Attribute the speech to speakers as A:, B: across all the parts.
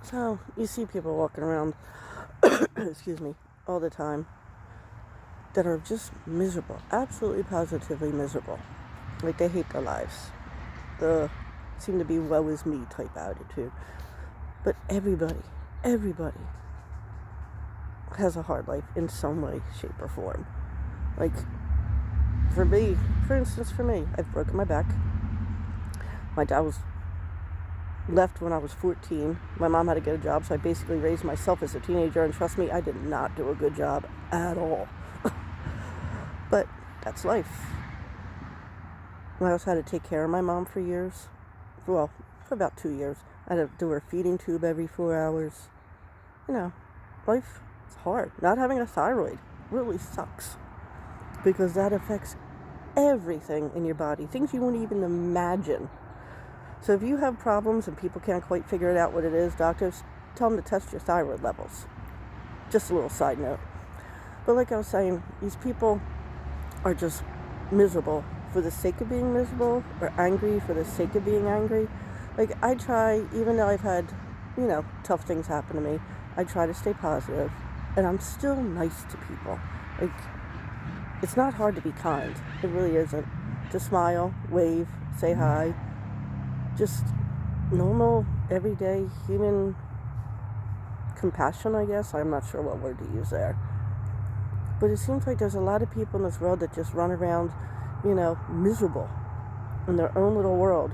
A: So, you see people walking around, excuse me, all the time that are just miserable, absolutely positively miserable. Like they hate their lives. The seem to be woe is me type attitude. But everybody has a hard life in some way, shape, or form. Like, for me, for instance, I've broken my back. My dad was left when I was 14. My mom had to get a job, so I basically raised myself as a teenager, and trust me, I did not do a good job at all. But that's life. I also had to take care of my mom for years. Well, for about 2 years. I had to do her feeding tube every 4 hours. You know, life is hard. Not having a thyroid really sucks, because that affects everything in your body, things you wouldn't even imagine. So if you have problems and people can't quite figure it out what it is, doctors tell them to test your thyroid levels. Just a little side note. But like I was saying, these people are just miserable for the sake of being miserable, or angry for the sake of being angry. Like, I try, even though I've had, tough things happen to me, I try to stay positive, and I'm still nice to people. Like, it's not hard to be kind. It really isn't. To smile, wave, say hi. Just normal, everyday human compassion, I guess. I'm not sure what word to use there. But it seems like there's a lot of people in this world that just run around, miserable in their own little world.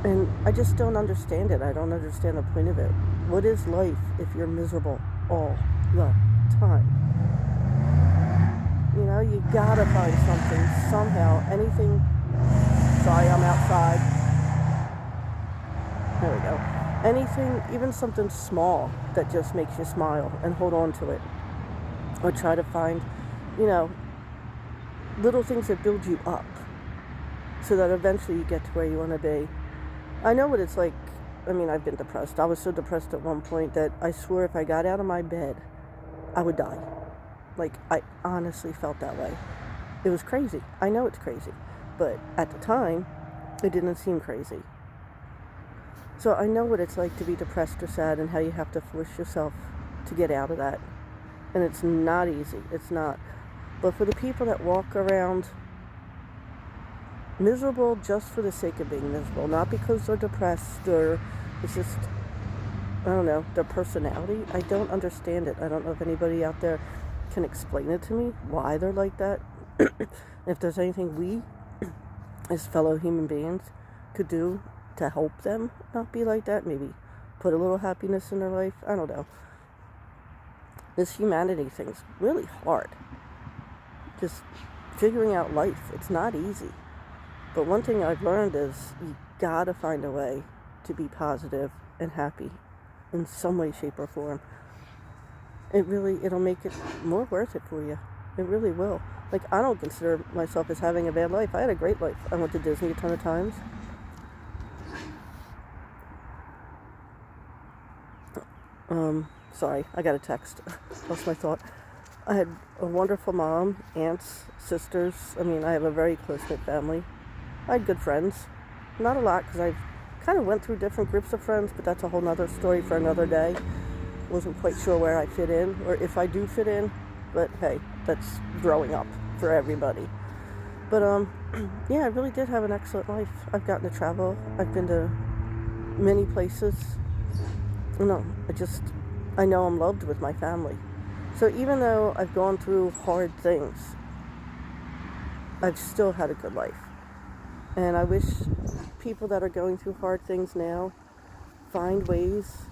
A: And I just don't understand it. I don't understand the point of it. What is life if you're miserable all the time? You gotta find something, somehow, anything. Sorry, I'm outside. There we go. Anything, even something small that just makes you smile and hold on to it. Or try to find, little things that build you up so that eventually you get to where you want to be. I know what it's like. I've been depressed. I was so depressed at one point that I swore if I got out of my bed, I would die. Like, I honestly felt that way. It was crazy. I know it's crazy. But at the time, it didn't seem crazy. So I know what it's like to be depressed or sad, and how you have to force yourself to get out of that. And it's not easy. It's not. But for the people that walk around miserable just for the sake of being miserable, not because they're depressed, or it's just, I don't know, their personality, I don't understand it. I don't know if anybody out there can explain it to me, why they're like that. If there's anything we, as fellow human beings, could do to help them not be like that, maybe put a little happiness in their life, I don't know. This humanity thing's really hard. Just figuring out life, it's not easy. But one thing I've learned is you gotta find a way to be positive and happy in some way, shape, or form. It'll make it more worth it for you. It really will. Like, I don't consider myself as having a bad life. I had a great life. I went to Disney a ton of times. Sorry, I got a text. Lost my thought. I had a wonderful mom, aunts, sisters. I have a very close-knit family. I had good friends. Not a lot, because I kind of went through different groups of friends, but that's a whole nother story for another day. Wasn't quite sure where I fit in, or if I do fit in, but hey, that's growing up for everybody. But, yeah, I really did have an excellent life. I've gotten to travel. I've been to many places. I know I'm loved with my family. So even though I've gone through hard things, I've still had a good life. And I wish people that are going through hard things now find ways,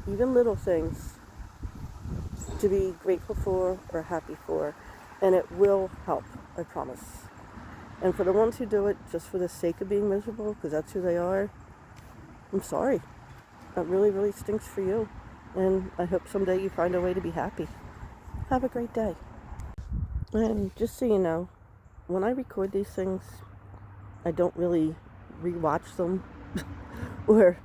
A: even little things, to be grateful for or happy for. And it will help, I promise. And for the ones who do it just for the sake of being miserable, because that's who they are, I'm sorry. That really, really stinks for you. And I hope someday you find a way to be happy. Have a great day. And just so you know, when I record these things, I don't really rewatch them or,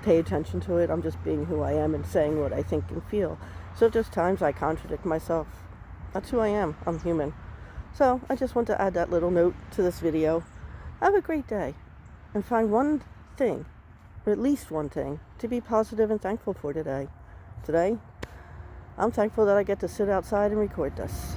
A: pay attention to it. I'm just being who I am and saying what I think and feel. So if there's times I contradict myself, that's who I am. I'm human. So I just want to add that little note to this video. Have a great day. And find one thing or at least one thing, to be positive and thankful for today. Today, I'm thankful that I get to sit outside and record this.